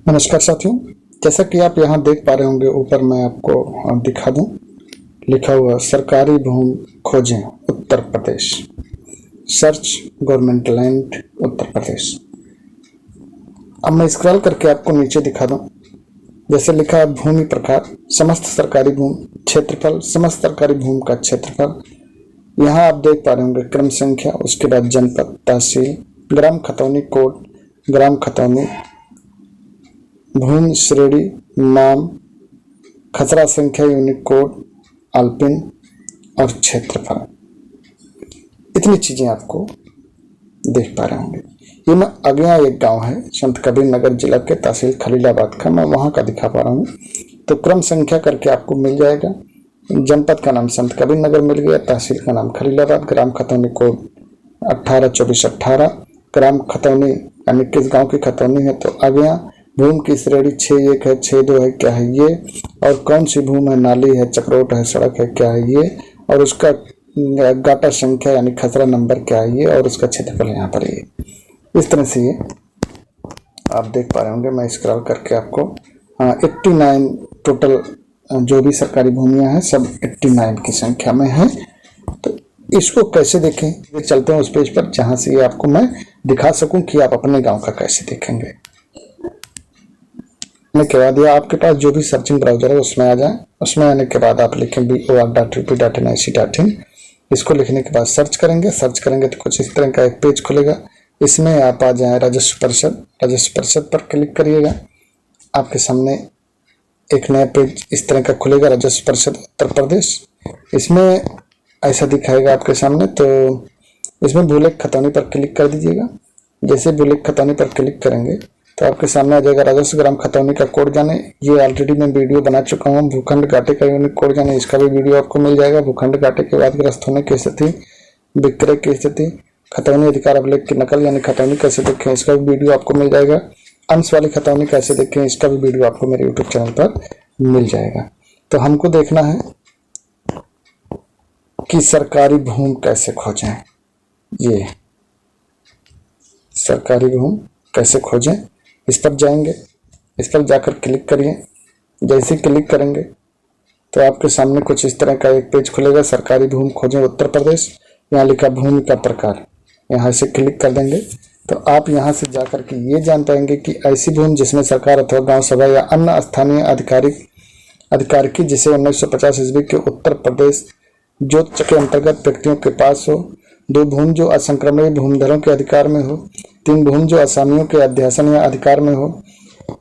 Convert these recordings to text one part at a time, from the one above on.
नमस्कार साथियों, जैसा कि आप यहाँ देख पा रहे होंगे, ऊपर मैं आपको दिखा दूं, लिखा हुआ सरकारी भूमि खोजें Uttar Pradesh, search government land Uttar Pradesh. अब मैं स्क्रॉल करके आपको नीचे दिखा दूं, जैसे लिखा है भूमि प्रकार, समस्त सरकारी भूमि, क्षेत्रफल, समस्त सरकारी भूमि का क्षेत्रफल। यहाँ आप देख पा रहे होंगे क्रम संख्या, उसके बाद जनपद, तहसील, ग्राम खतौनी कोड, ग्राम खतौनी, भूमि श्रेणी, नाम, खसरा संख्या, यूनिक कोड, अल्पिन और क्षेत्रफल। इतनी चीजें आपको देख पा रहे होंगे। ये मैं अगला एक गांव है संत कबीर नगर जिला के तहसील खलीलाबाद का, मैं वहां का दिखा पा रहा हूँ। तो क्रम संख्या करके आपको मिल जाएगा। जनपद का नाम संत कबीर नगर मिल गया, तहसील का नाम खलीलाबाद, ग्राम खतौनी कोड 182418, ग्राम खतौनी यानी किस गांव की खतौनी है तो आ गया। भूमि की श्रेणी 6-1 है, 6-2 है, क्या है ये, और कौन सी भूमि है, नाली है, चक्रोट है, सड़क है, क्या है ये, और उसका गाटा संख्या यानी खसरा नंबर क्या है ये, और उसका क्षेत्रफल यहाँ पर ये। इस तरह से ये आप देख पा रहे होंगे। मैं स्क्रॉल करके आपको 89 टोटल जो भी सरकारी भूमियां हैं सब 89 की संख्या में है। तो इसको कैसे देखें, चलते हैं उस पेज पर जहां से ये आपको मैं दिखा सकूं कि आप अपने गांव का कैसे देखेंगे। के बाद या आपके पास जो भी सर्चिंग ब्राउजर है उसमें आ जाए। उसमें आने के बाद आप लिखें BOR.UP.NIC.in। इसको लिखने के बाद सर्च करेंगे तो कुछ इस तरह का एक पेज खुलेगा। इसमें आप आ जाए राजस्व परिषद पर क्लिक करिएगा। आपके सामने एक नया पेज इस तरह का खुलेगा, राजस्व परिषद उत्तर प्रदेश। इसमें ऐसा दिखाएगा आपके सामने। तो इसमें बुलेट खतौनी पर क्लिक कर दीजिएगा। जैसे बुलेट खतौनी पर क्लिक करेंगे तो आपके सामने आ जाएगा राजस्व ग्राम खतौनी का कोड जाने। ये ऑलरेडी मैं वीडियो बना चुका हूँ। भूखंड घाटे का यूनिक कोड जाने, इसका भी वीडियो आपको मिल जाएगा। भूखंड घाटे के बाद ग्रस्त होने की स्थिति, विक्रय की स्थिति, खतौनी अधिकार अभिलेख की नकल यानी खतौनी कैसे देखें, इसका भी वीडियो आपको मिल जाएगा। अंश वाली खतौनी कैसे देखें, इसका भी वीडियो आपको मेरे यूट्यूब चैनल पर मिल जाएगा। तो हमको देखना है कि सरकारी भूमि कैसे खोजें। ये सरकारी भूमि कैसे खोजें, इस पर जाएंगे। इस पर जाकर क्लिक करिए। जैसे क्लिक करेंगे तो आपके सामने कुछ इस तरह का एक पेज खुलेगा, सरकारी भूमि खोजें उत्तर प्रदेश। यहाँ लिखा भूमि का प्रकार, यहाँ से क्लिक कर देंगे तो आप यहाँ से जाकर के ये जान पाएंगे कि ऐसी भूमि जिसमें सरकार अथवा गांव सभा या अन्य स्थानीय अधिकारी की जिसे 1950 ईस्वी के उत्तर प्रदेश जोत के अंतर्गत व्यक्तियों के पास हो। 2 भूमि जो असंक्रमणीय भूमिधरों के अधिकार में हो। 3 भूमि जो असामियों के अध्यासन या अधिकार में हो।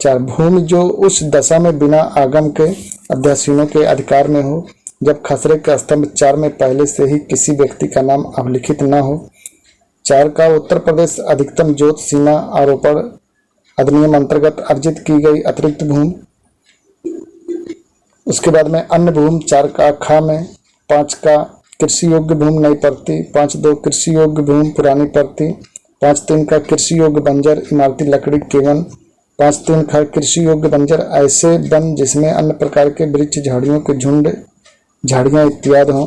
4 भूमि जो उस दशा में बिना आगम के अध्यासीनों के अधिकार में हो जब खसरे के स्तंभ 4 में पहले से ही किसी व्यक्ति का नाम अभिलिखित न हो। 4 का उत्तर प्रदेश अधिकतम जोत सीमा आरोपण अधिनियम अंतर्गत अर्जित की गई अतिरिक्त भूमि। उसके बाद में अन्य भूमि 4 का खा में। 5 का कृषि योग्य भूमि नई परती। 5.2 कृषि योग्य भूमि पुरानी परती। 5.3 का कृषि योग्य बंजर इमारती लकड़ी के वन। 5.3 का कृषि योग्य बंजर ऐसे वन जिसमें अन्य प्रकार के वृक्ष, झाड़ियों के झुंड, झाड़ियां इत्यादि हों।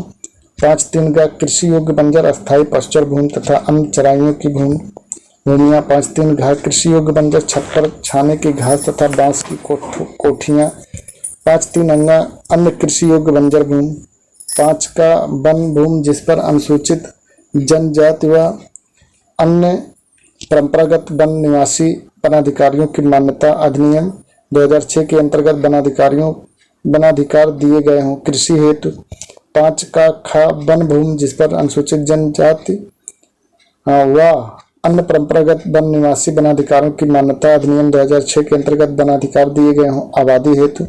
5.3 का कृषि योग्य बंजर अस्थायी पश्चर भूमि तथा अन्य चराइयों की भूमियां। 5.3 घा कृषि योग्य बंजर छत पर छाने की घास तथा बांस की कोठियां। 5.3 अन्य कृषि योग्य बंजर भूमि। 5 का वन भूमि जिस पर अनुसूचित जनजाति व अन्य परंपरागत वन निवासी वनाधिकारियों की मान्यता अधिनियम 2006 के अंतर्गत वनाधिकार दिए गए हों कृषि हेतु। 5 का खा वन भूमि जिस पर अनुसूचित जनजाति व अन्य परंपरागत वन निवासी वनाधिकारियों की मान्यता अधिनियम 2006 के अंतर्गत वनाधिकार दिए गए हों आबादी हेतु।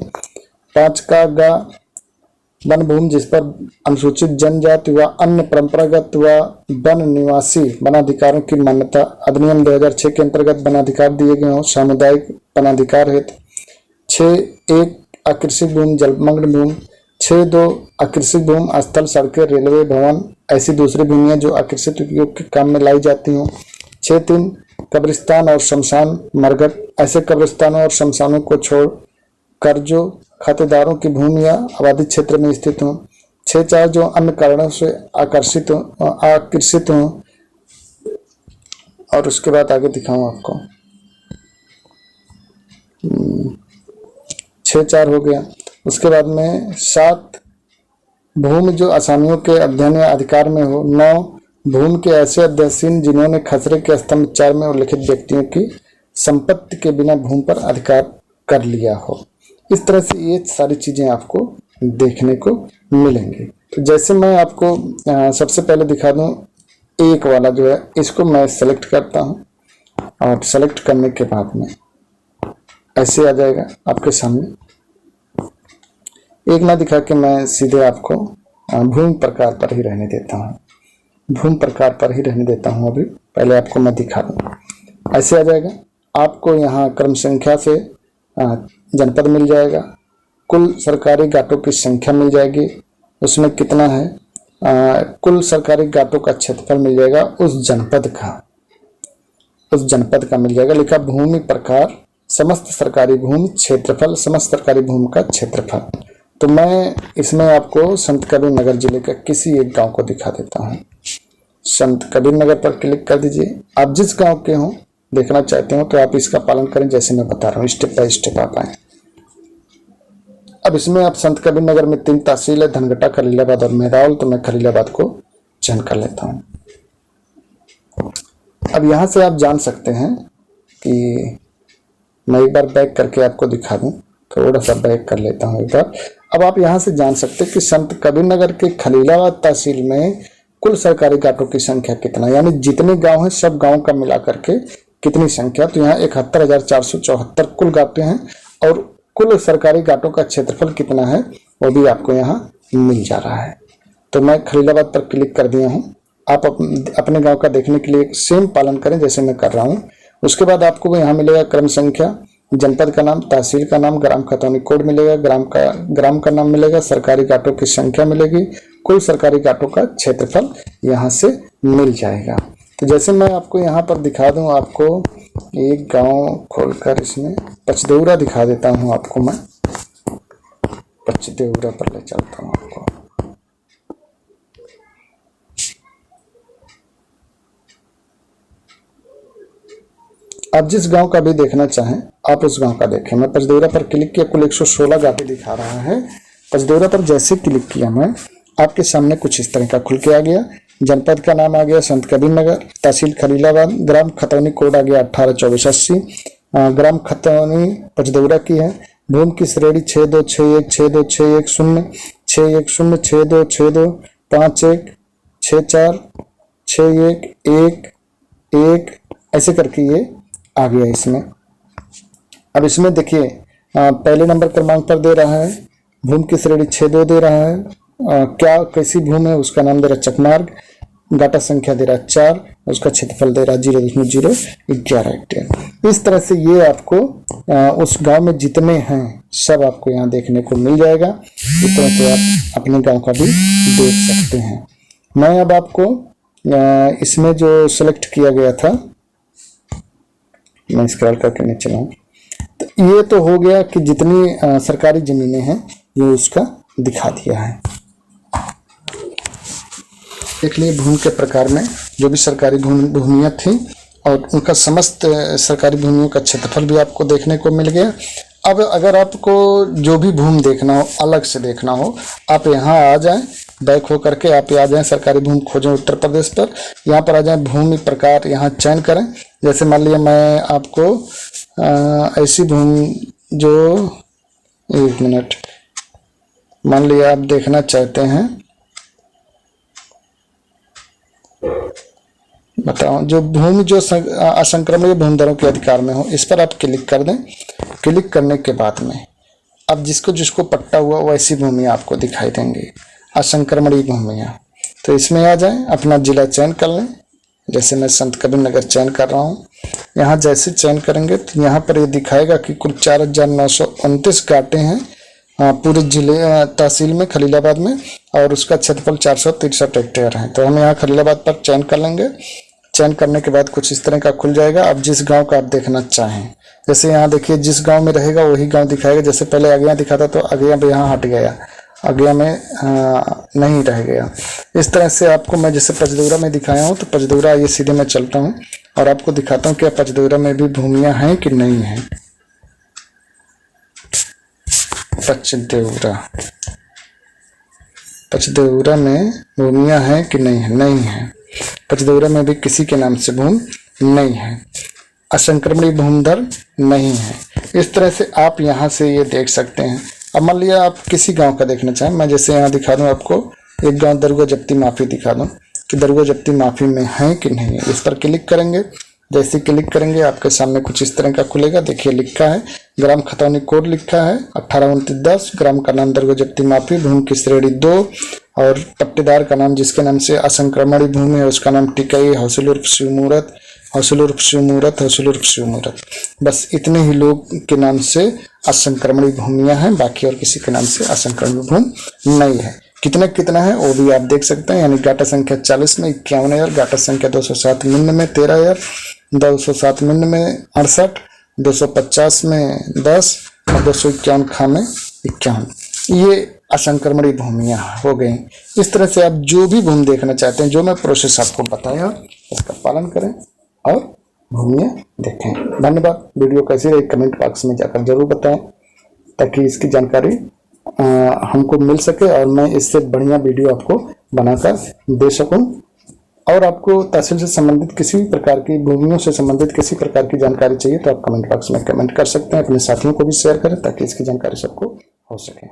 5 का गा वन भूमि जिस पर अनुसूचित जनजाति व अन्य परंपरागत व वन निवासी वनाधिकारों की मान्यता अधिनियम 2006 के अंतर्गत वनाधिकार दिए गए हों सामुदायिक वनाधिकार हेतु। 6.1 अकृषित भूमि जलमग्न भूमि। 6.2 अकृषित भूमि स्थल, सड़कें, रेलवे भवन ऐसी दूसरी भूमियां जो अकृषित उपयोग के काम में लाई जाती हों। 6.3 कब्रिस्तान और शमशान मरघट ऐसे कब्रिस्तानों और शमशानों को छोड़ कर जो खातेदारों की भूमि या आबादी क्षेत्र में स्थित हों। 6.4 जो अन्य कारणों से आकर्षित हों। और उसके बाद आगे दिखाऊं आपको। 6 4 हो गया। उसके बाद में 7 भूमि जो आसामियों के अध्ययन या अधिकार में हो। 9 भूमि के ऐसे अध्ययन जिन्होंने खसरे के स्तंभ 4 में उल्लिखित व्यक्तियों की संपत्ति के बिना भूमि पर अधिकार कर लिया हो। इस तरह से ये सारी चीजें आपको देखने को मिलेंगी। तो जैसे मैं आपको सबसे पहले दिखा दूं, एक वाला जो है इसको मैं सेलेक्ट करता हूं और सेलेक्ट करने के बाद में ऐसे आ जाएगा आपके सामने। एक ना दिखा के मैं सीधे आपको भूमि प्रकार पर ही रहने देता हूं। भूमि प्रकार पर ही रहने देता हूं। अभी पहले आपको मैं दिखा दूं, ऐसे आ जाएगा। आपको यहाँ क्रम संख्या से जनपद मिल जाएगा, कुल सरकारी घाटों की संख्या मिल जाएगी, उसमें कितना है, कुल सरकारी घाटों का क्षेत्रफल मिल जाएगा, उस जनपद का मिल जाएगा। लिखा भूमि प्रकार, समस्त सरकारी भूमि, क्षेत्रफल, समस्त सरकारी भूमि का क्षेत्रफल। तो मैं इसमें आपको संत कबीर नगर जिले का किसी एक गांव को दिखा देता हूं। संत कबीर नगर पर क्लिक कर दीजिए। आप जिस गांव के हों देखना चाहते हो तो आप इसका पालन करें, जैसे मैं बता रहा हूँ, स्टेप बाय स्टेप आप आए। अब इसमें आप संत कबीर नगर में 3 तहसील है, धनघटा, खलीलाबाद और मेरावल। तो मैं खलीलाबाद को चयन कर लेता हूँ। अब यहां से आप जान सकते हैं कि मैं एक बार बैक करके आपको दिखा दूं, थोड़ा सा बैक कर लेता हूं एक बार। अब आप यहां से जान सकते हैं कि संत कबीर नगर के खलीलाबाद तहसील में कुल सरकारी घाटों की संख्या कितना, यानी जितने गांव हैं सब गांव का मिला करके कितनी संख्या। तो यहाँ 71,474 कुल घाटे हैं और कुल सरकारी घाटों का क्षेत्रफल कितना है वो भी आपको यहाँ मिल जा रहा है। तो मैं खलीलाबाद पर क्लिक कर दिया हूँ। आप अपने गांव का देखने के लिए सेम पालन करें जैसे मैं कर रहा हूँ। उसके बाद आपको यहाँ मिलेगा क्रम संख्या, जनपद का नाम, तहसील का नाम, ग्राम खतौनी कोड मिलेगा, ग्राम का नाम मिलेगा, सरकारी घाटों की संख्या मिलेगी, कुल सरकारी घाटों का क्षेत्रफल यहाँ से मिल जाएगा। तो जैसे मैं आपको यहाँ पर दिखा दूं, आपको एक गांव खोलकर इसमें पचदेवरा दिखा देता हूँ। आपको मैं पचदेवरा पर ले चलता हूँ आपको। आप जिस गांव का भी देखना चाहें आप उस गांव का देखें। मैं पचदेवरा पर क्लिक किया, कुल 116 घाटे दिखा रहा है। पचदेवरा पर जैसे क्लिक किया मैं, आपके सामने कुछ इस तरह का खुल के आ गया। जनपद का नाम आ गया संत कबीर नगर, तहसील खलीलाबाद, ग्राम खतौनी कोड आ गया 182480, ग्राम खतौनी पचदेवरा की है। भूमि की श्रेणी 6261 6261 610 62 62 51 64 61 1 1 ऐसे करके ये आ गया इसमें। अब इसमें देखिए पहले नंबर क्रमांक पर दे रहा है, भूमि की श्रेणी 62 दे रहा है, क्या कैसी भूमि है उसका नाम दे रहा है चकमार्ग, घाटा संख्या दे रहा है 4, उसका क्षेत्रफल दे रहा है 0.011 हेक्टेयर। इस तरह से ये आपको उस गांव में जितने हैं सब आपको यहाँ देखने को मिल जाएगा। इस तरह से आप अपने गांव का भी देख सकते हैं। मैं अब आपको इसमें जो सिलेक्ट किया गया था, मैं स्क्रॉल करके नीचे लाऊं, तो ये तो हो गया कि जितनी सरकारी जमीनें हैं ये उसका दिखा दिया है। देख लिए भूमि के प्रकार में जो भी सरकारी भूमियां थी और उनका समस्त सरकारी भूमियों का क्षेत्रफल भी आपको देखने को मिल गया। अब अगर आपको जो भी भूमि देखना हो, अलग से देखना हो, आप यहाँ आ जाएं, बैक हो करके आप आ जाएं, सरकारी भूमि खोजें उत्तर प्रदेश पर, यहाँ पर आ जाएं, भूमि प्रकार यहाँ चयन करें। जैसे मान लिया मैं आपको ऐसी भूमि जो, एक मिनट, मान लिया आप देखना चाहते हैं, बताओ, जो भूमि जो असंक्रमणीय भूमिधरों के अधिकार में हो, इस पर आप क्लिक कर दें। क्लिक करने के बाद में अब जिसको जिसको पट्टा हुआ वैसी भूमि आपको दिखाई देंगी, असंक्रमणीय भूमियां। तो इसमें आ जाएं, अपना जिला चयन कर लें। जैसे मैं संत कबीर नगर चयन कर रहा हूँ, यहाँ जैसे चयन करेंगे तो यहाँ पर ये दिखाएगा कि कुल 4,929 घाटे हैं पूरे जिले तहसील में खलीलाबाद में, और उसका क्षेत्रफल 463 हेक्टेयर है। तो हम यहाँ खलीलाबाद पर चयन कर लेंगे। चयन करने के बाद कुछ इस तरह का खुल जाएगा। अब जिस गांव का आप देखना चाहें, जैसे यहाँ देखिए जिस गांव में रहेगा वही गांव दिखाएगा। जैसे पहले अगेया दिखाता तो अगेया भी यहाँ हट गया, अगेया में नहीं रह गया। इस तरह से आपको मैं जैसे पचदेवरा में दिखाया हूँ, तो पचदेवरा ये सीधे मैं चलता हूँ और आपको दिखाता हूँ कि पचदेवरा में भी भूमियाँ हैं कि नहीं हैं। पचदेउरा। पचदेउरा में भूमियाँ हैं कि नहीं है? नहीं है। पचदेउरा में भी किसी के नाम से भूमि नहीं है। असंक्रमणी भूमि दर नहीं है। इस तरह से आप यहाँ से ये देख सकते हैं। अब मान लिया आप किसी गांव का देखना चाहें, मैं जैसे यहाँ दिखा दूँ आपको, एक गांव दरगो जब्ती माफी दिखा दूँ कि दरगो जब्ती माफी में है कि नहीं है। इस पर क्लिक करेंगे। जैसे क्लिक करेंगे आपके सामने कुछ इस तरह का खुलेगा। देखिए लिखा है, ग्राम खतौनी कोड लिखा है 182910, ग्राम का नाम दरगो जब्ती माफी, भूमि की श्रेणी 2 और पट्टेदार का नाम जिसके नाम से असंक्रमणी भूमि है उसका नाम टिकई, हौसल उर्फ शिवमूर्त, हौसल उर्फ शिवमूर्त, हौसल उर्फ शिवमूर्त। बस इतने ही लोग के नाम से असंक्रमणी भूमियां हैं, बाकी और किसी के नाम से असंक्रमणी भूमि नहीं है। कितना है वो भी आप देख सकते हैं। यानी गाटा संख्या 40 में 51,000, गाटा संख्या 207 मिन्न में 13,000, 207 मिन्न में 68, 250 में 10 और 251 खा में 51। ये असंक्रमणी भूमियां हो गई। इस तरह से आप जो भी भूमि देखना चाहते हैं, जो मैं प्रोसेस आपको बताया उसका पालन करें और भूमियां देखें। धन्यवाद। वीडियो कैसी रही कमेंट बॉक्स में जाकर जरूर बताएं ताकि इसकी जानकारी हमको मिल सके और मैं इससे बढ़िया वीडियो आपको बनाकर दे सकूं। और आपको तहसील से संबंधित किसी भी प्रकार की, भूमियों से संबंधित किसी प्रकार की जानकारी चाहिए तो आप कमेंट बॉक्स में कमेंट कर सकते हैं। अपने साथियों को भी शेयर करें ताकि इसकी जानकारी सबको हो सके।